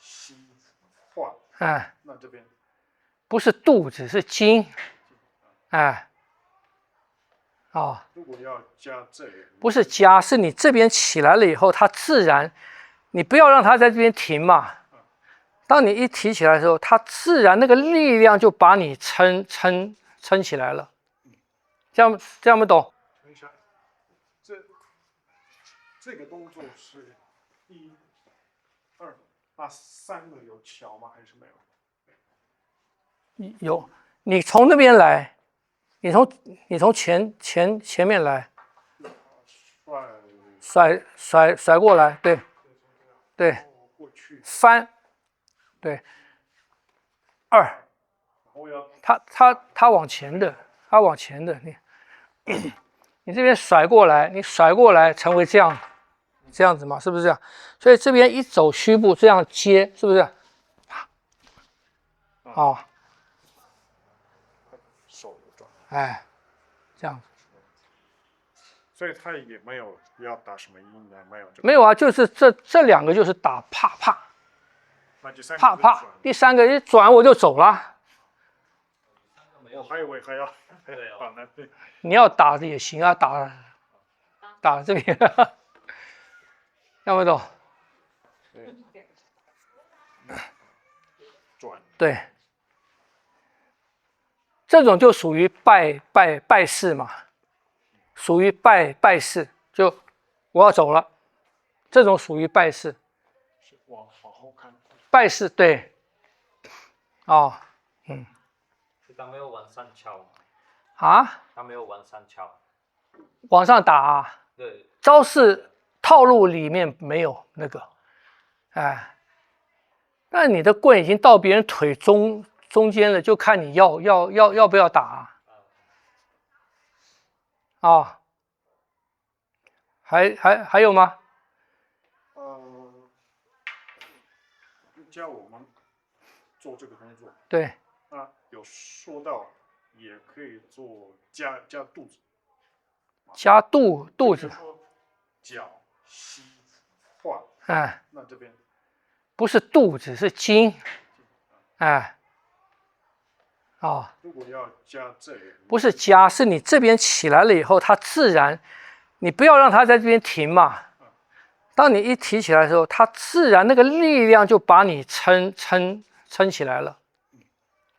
吸化。哎，那这边不是肚子，是筋。哎，如果要加这里，不是加，是你这边起来了以后，它自然，你不要让它在这边停嘛。当你一提起来的时候，它自然那个力量就把你撑起来了。这样不懂？等一下，这个动作是1、2，那3个有桥吗？还是没有？有，你从那边来，你从前面来，甩过来，对，翻，对，2，他往前的，你这边甩过来，你甩过来成为这样子嘛，是不是这样？所以这边一走虚步这样接，是不是？手转，哎，这样子。所以他也没有要打什么音的，没有。没有啊，就是这2个就是打啪啪，啪啪，第3个一转我就走了。我还以为还要打那对。你要打的也行啊，打这边，听不懂？转。对，这种就属于拜式嘛，属于拜式，就我要走了，这种属于拜式。是往后看。拜式对，他没有往上敲啊？他没有往上敲，往上打啊？对，招式套路里面没有那个，哎，但你的棍已经到别人腿中间了，就看你要不要打啊？还有吗？教我们做这个动作。对。那有说到也可以做加肚子。加肚子。脚吸化。哎。那这边不是肚子，是筋。哎。如果要加这里，不是加，是你这边起来了以后，它自然，你不要让它在这边停嘛。当你一提起来的时候，它自然那个力量就把你撑起来了。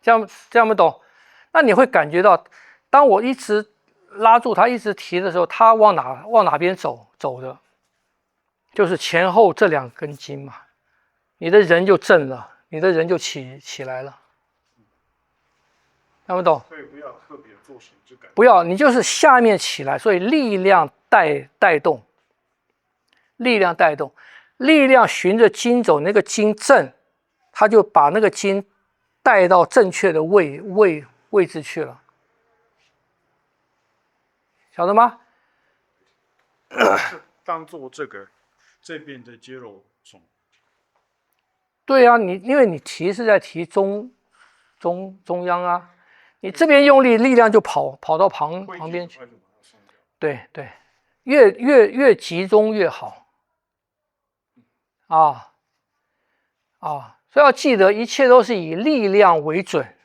这样不懂？那你会感觉到，当我一直拉住它，一直提的时候，它往哪边走的，就是前后这2根筋嘛。你的人就正了，你的人就起来了。听不懂？所以不要特别做绳之感。不要，你就是下面起来，所以力量带动，力量循着筋走，那个筋正，它就把那个筋带到正确的位置去了，晓得吗？当做这边的肌肉松。对啊，因为你提是在提中央啊，你这边用力，力量就跑到旁边去。对，越集中越好。所以要记得，一切都是以力量为准，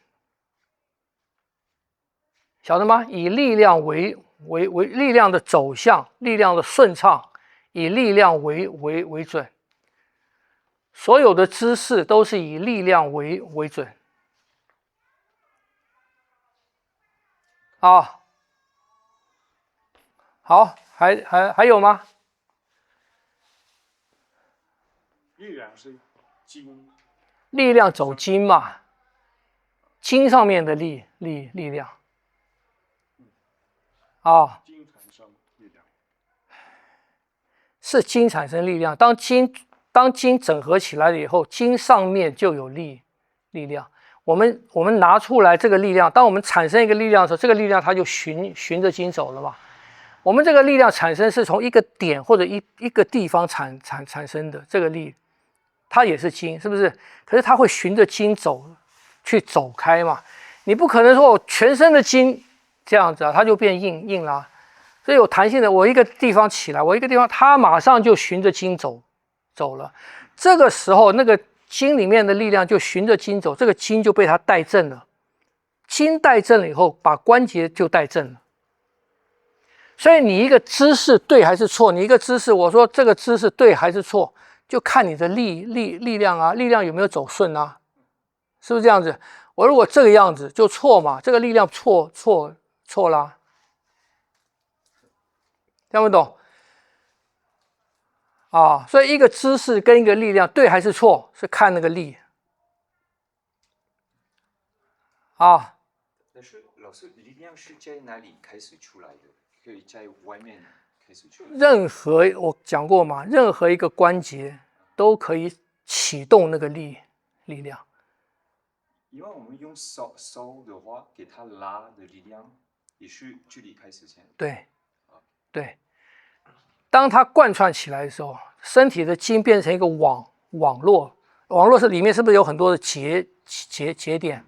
晓得吗？以力量为力量的走向，力量的顺畅，以力量为准。所有的姿势都是以力量为准。好，还有吗？力量是筋。力量走筋嘛，筋上面的力量。筋产生力量。是筋产生力量。当筋整合起来了以后，筋上面就有力量。我们拿出来这个力量，当我们产生一个力量的时候，这个力量它就循着筋走了嘛。我们这个力量产生是从一个点或者一个地方产生的，这个力它也是筋，是不是？可是它会循着筋走开嘛。你不可能说我全身的筋这样子它就变硬了。所以有弹性的，我一个地方起来，我一个地方它马上就循着筋走了。这个时候那个经里面的力量就循着经走，这个经就被它带正了。经带正了以后，把关节就带正了。所以你一个姿势对还是错？你一个姿势，我说这个姿势对还是错，就看你的力量啊，力量有没有走顺啊？是不是这样子？我如果这个样子就错嘛，这个力量错啦，听不懂？啊，所以一个姿势跟一个力量对还是错，是看那个力。啊。但是老师，力量是在哪里开始出来的？可以在外面开始出来。任何我讲过嘛，任何一个关节都可以启动那个力量。因为我们用手的话，给它拉的力量也是距离开始先。对，当它贯穿起来的时候，身体的筋变成一个网络是里面是不是有很多的节点？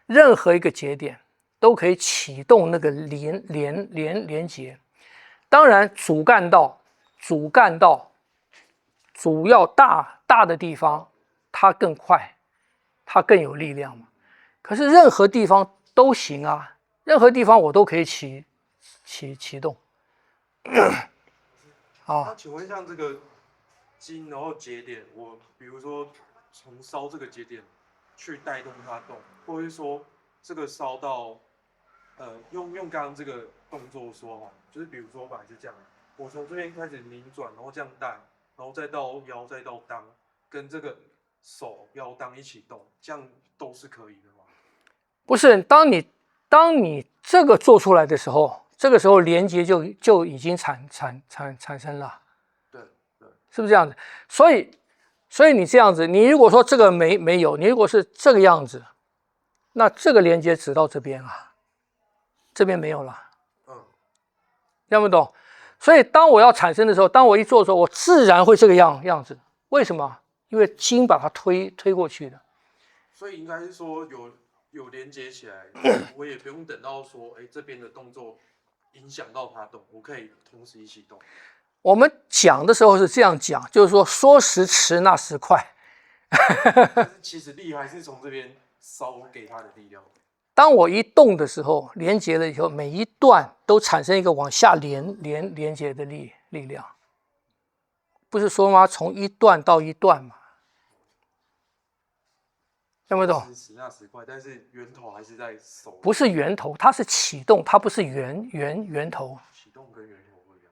任何一个节点都可以启动那个连接。当然，主干道主要大的地方，它更快，它更有力量嘛。可是任何地方都行啊，任何地方我都可以启动。好，那请问像这个筋，然后节点，我比如说从烧这个节点去带动它动，或者是说这个烧到，用刚刚这个动作说哈，就是比如说本来是这样，我从这边开始拧转，然后这样带，然后再到腰，再到裆，跟这个手腰裆一起动，这样都是可以的吗？不是，当你这个做出来的时候，这个时候连接就已经产生了，对，是不是这样子？所以你这样子，你如果说这个没有，你如果是这个样子，那这个连接只到这边啊，这边没有了，听不懂？所以当我要产生的时候，当我一做的时候，我自然会这个样子。为什么？因为筋把它推过去的。所以应该是说有连接起来，我也不用等到说，这边的动作影响到它动，我可以同时一起动。我们讲的时候是这样讲，就是说时迟，那时快。但是其实力还是从这边烧给它的力量。当我一动的时候，连接了以后，每一段都产生一个往下连接的力量。不是说吗？从一段到一段嘛。听不懂？时那时快，但是源头还是在手。不是源头，它是启动，它不是源头。启动跟源头不一样。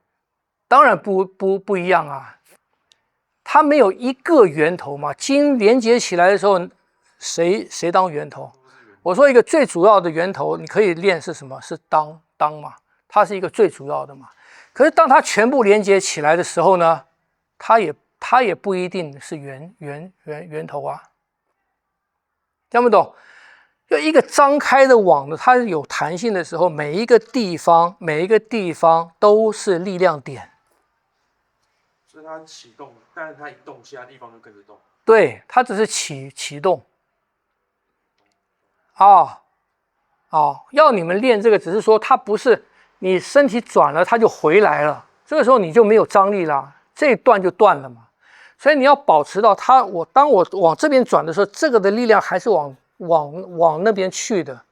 当然不一样啊，它没有一个源头嘛。筋连接起来的时候，谁当源头？我说一个最主要的源头，你可以练是什么？是当嘛，它是一个最主要的嘛。可是当它全部连接起来的时候呢，它也不一定是源头啊。听不懂？就一个张开的网呢，它有弹性的时候，每一个地方都是力量点。所以它启动，但是它一动，其他地方就跟着动。对，它只是启动。要你们练这个，只是说它不是你身体转了，它就回来了。这个时候你就没有张力啦，这一段就断了嘛。所以你要保持到它，当我往这边转的时候，这个的力量还是往那边去的，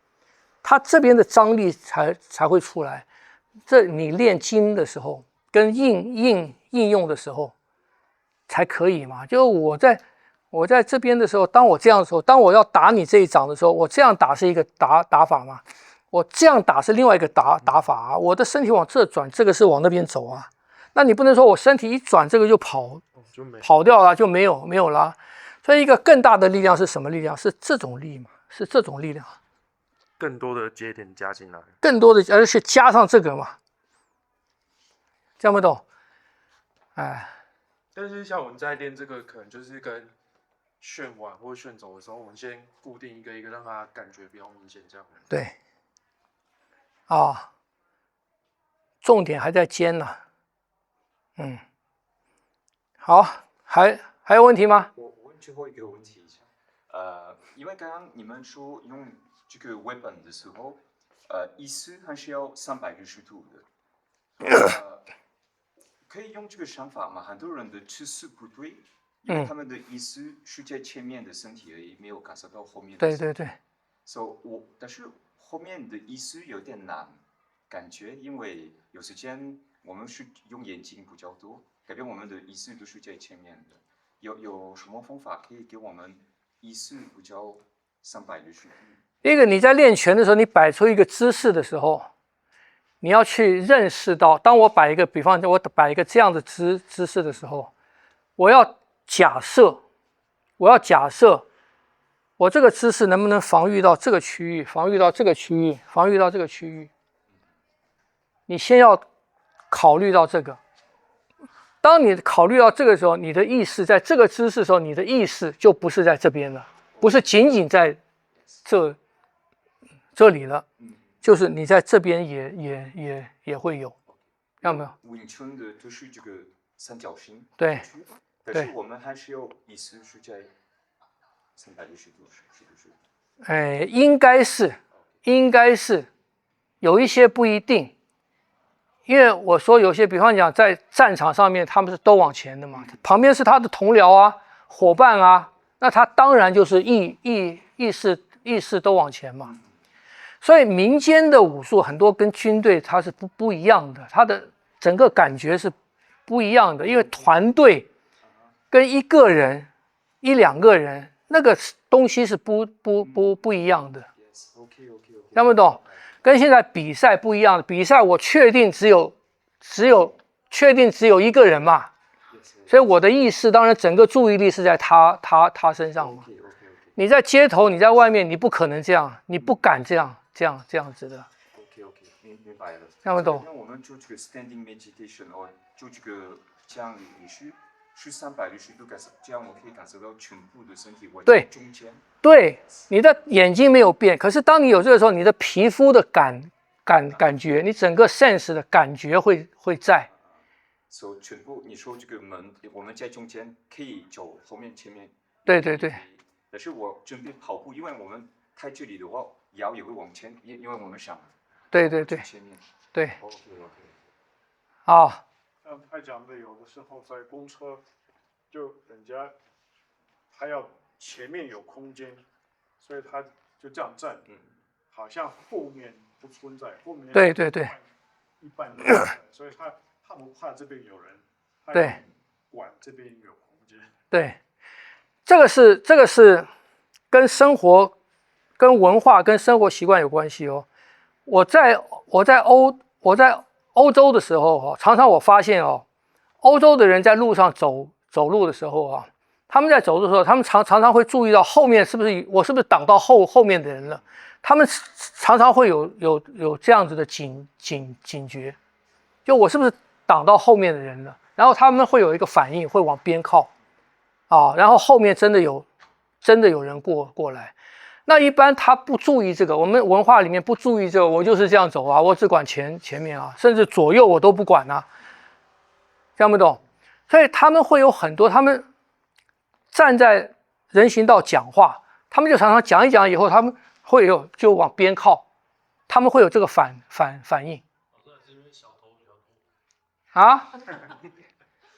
它这边的张力才会出来。这你练筋的时候，跟应用的时候才可以嘛。就我在这边的时候，当我这样的时候，当我要打你这一掌的时候，我这样打是一个打法嘛，我这样打是另外一个打法啊。我的身体往这转，这个是往那边走啊。那你不能说我身体一转，这个就跑掉了，就没有了。所以一个更大的力量是什么力量？是这种力嘛？是这种力量。更多的节点加进来，而且加上这个嘛，这样不懂？但是像我们在练这个，可能就是跟旋腕或旋走的时候，我们先固定一个一个，让它感觉比较明显，这样。对。重点还在肩呢。好，还有问题吗？我问最后一个问题一下，因为刚刚你们说用这个 weapon 的时候，意思还是要360度的，可以用这个想法吗？很多人的姿势不对，因为他们的意思是在前面的身体而已，没有感受到后面的对身体。对对，但是后面的意思有点难感觉，因为有时间我们是用眼睛比较多，改变我们的意思都是在前面的。有什么方法可以给我们意识比较360度？一个你在练拳的时候，你摆出一个姿势的时候，你要去认识到，当我摆一个，比方我摆一个这样的姿势的时候，我要假设我这个姿势能不能防御到这个区域，防御到这个区域，防御到这个区域。你先要考虑到这个。当你考虑到这个时候，你的意识在这个姿势的时候，你的意识就不是在这边了，不是仅仅在这里了，就是你在这边也会有，看到没有咏春的就是这个三角形，对，但是我们还是有意识是在360度，是不是？哎，应该是，有一些不一定。因为我说有些，比方讲在战场上面，他们是都往前的嘛，旁边是他的同僚啊、伙伴啊，那他当然就是意识都往前嘛。所以民间的武术很多跟军队它是不一样的，它的整个感觉是不一样的，因为团队跟一个人、一两个人那个东西是不一样的，听不懂？跟现在比赛不一样的，比赛我确定只有一个人嘛，所以我的意识当然整个注意力是在他身上嘛。你在街头，你在外面，你不可能这样，你不敢这样子的。明白了。听不懂？那我们做这个 standing meditation 哦，就这个这样你是360度感受，这样我可以感受到全部的身体，我在中间。对，你的眼睛没有变，可是当你有这个时候，你的皮肤的感觉，你整个 sense 的感觉会在。所以全部你说这个门，我们在中间可以走后面前面。对对对。但是我准备跑步，因为我们开这里的话，腰也会往前，因为我们想。对对对。前面。对。OK。好。像他讲的，有的时候在公车，就人家他要前面有空间，所以他就这样站，好像后面不存在，后面对对对，一半都存在，所以他不怕这边有人，对，管这边有空间。对，这个是跟生活、跟文化、跟生活习惯有关系哦。我在欧洲的时候常常我发现欧洲的人在路上走路的时候他们在走路的时候，他们常常会注意到后面是不是挡到后面的人了。他们常常会有这样子的警觉，就我是不是挡到后面的人了？然后他们会有一个反应，会往边靠然后后面真的有人过来。那一般他不注意这个，我们文化里面不注意这个，我就是这样走我只管前面甚至左右我都不管听不懂？所以他们会有很多，他们站在人行道讲话，他们就常常讲一讲以后，他们会就往边靠，他们会有这个反应。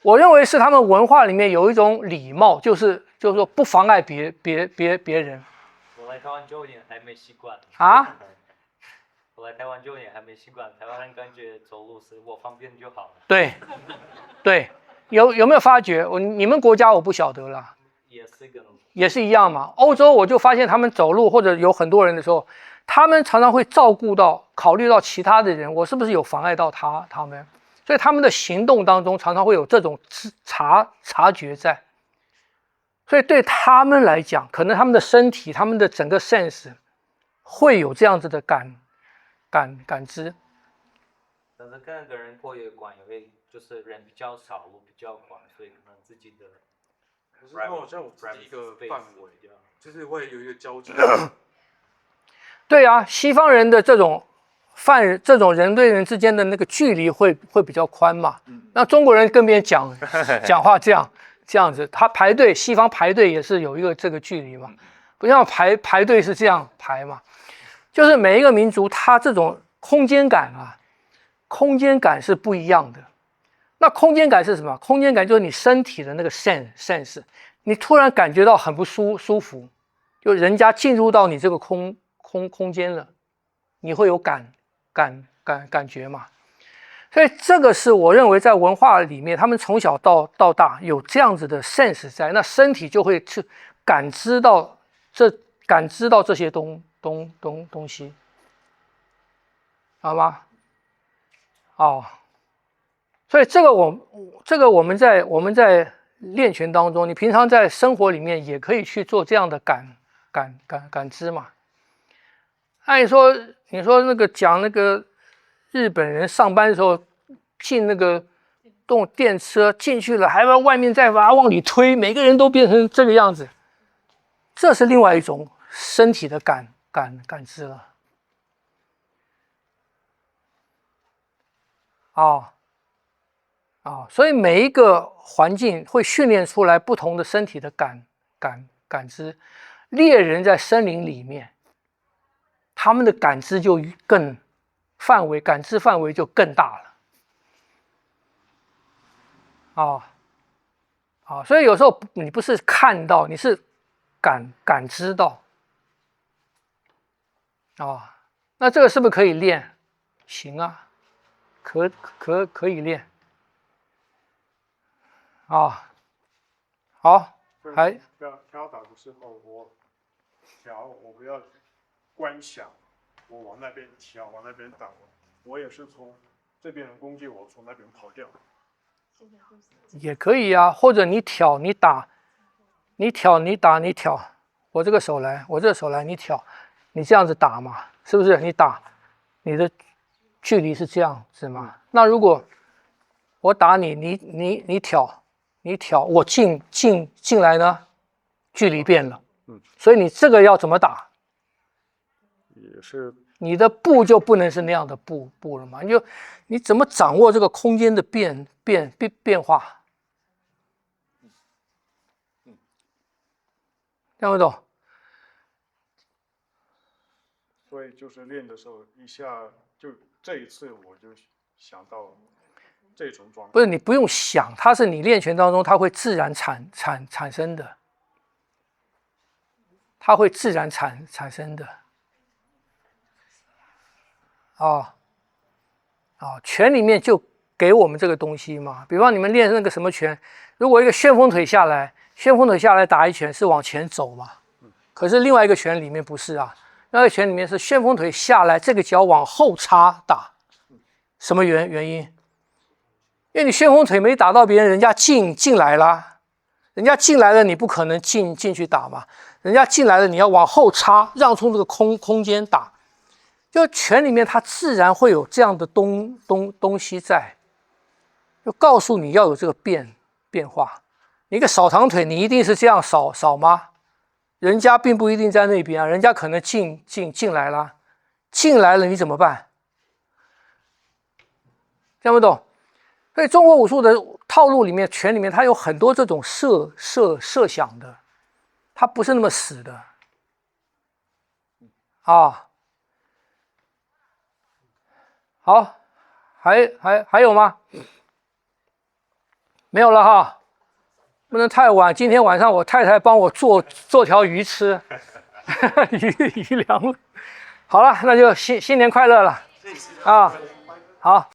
我认为是他们文化里面有一种礼貌，就是说不妨碍别人。我来台湾9年还没习惯我来台湾9年还没习惯，台湾人感觉走路是我方便就好了。对，有没有发觉？你们国家我不晓得啦，也是一样嘛。欧洲我就发现他们走路或者有很多人的时候，他们常常会考虑到其他的人，我是不是有妨碍到他们？所以他们的行动当中常常会有这种察觉在。所以对他们来讲，可能他们的身体、他们的整个 sense 会有这样子的感知。但是跟那个人过也管，因为就是人比较少，路比较广，所以可能自己的。可是他好像有自己一个范围，就是会有一个交集。对西方人的这种人对人之间的那个距离会比较宽嘛。那中国人更别讲话这样子，他排队，西方排队也是有一个这个距离嘛，不像排队是这样排嘛。就是每一个民族他这种空间感是不一样的。那空间感是什么？空间感就是你身体的那个 sense， 你突然感觉到很不舒服，就人家进入到你这个空间了，你会有感觉嘛？所以这个是我认为在文化里面，他们从小到大有这样子的 sense 在，那身体就会去感知到这些东西，好吗？哦，所以这个我们在练拳当中，你平常在生活里面也可以去做这样的感知嘛。按说你说那个讲那个日本人上班的时候进那个动电车进去了，还把外面再把它往里推，每个人都变成这个样子，这是另外一种身体的感知了。所以每一个环境会训练出来不同的身体的感知。猎人在森林里面，他们的感知就感知范围就更大了。所以有时候你不是看到，你是感知到。那这个是不是可以练？行啊，可以练。好，还挑打的时候，我不要观想，我往那边挑，往那边打，我也是从这边人攻击我，从那边跑掉。也可以啊，或者你挑你打，你挑你打你挑，我这个手来，你挑，你这样子打嘛，是不是？你打，你的距离是这样子嘛？那如果我打你，你挑，我进来呢，距离变了。所以你这个要怎么打？也是。你的步就不能是那样的步了嘛？你怎么掌握这个空间的变化？听不懂？所以就是练的时候，一下就这一次我就想到这种状态。不是，你不用想，它是你练拳当中它会自然产生的，它会自然产生的。拳里面就给我们这个东西嘛。比方你们练那个什么拳，如果一个旋风腿下来打一拳是往前走嘛，可是另外一个拳里面不是啊，另外一个拳里面是旋风腿下来，这个脚往后插打，什么原因？因为你旋风腿没打到别人，人家进来了，你不可能进去打嘛，人家进来了，你要往后插，让出这个空间打。就拳里面它自然会有这样的东西在，就告诉你要有这个变化。你一个扫堂腿，你一定是这样扫吗？人家并不一定在那边啊，人家可能进来了，你怎么办？听不懂？所以中国武术的套路里面，拳里面它有很多这种设想的，它不是那么死的好，还有吗？没有了哈，不能太晚。今天晚上我太太帮我做条鱼吃，鱼凉了。好了，那就新年快乐了啊！好。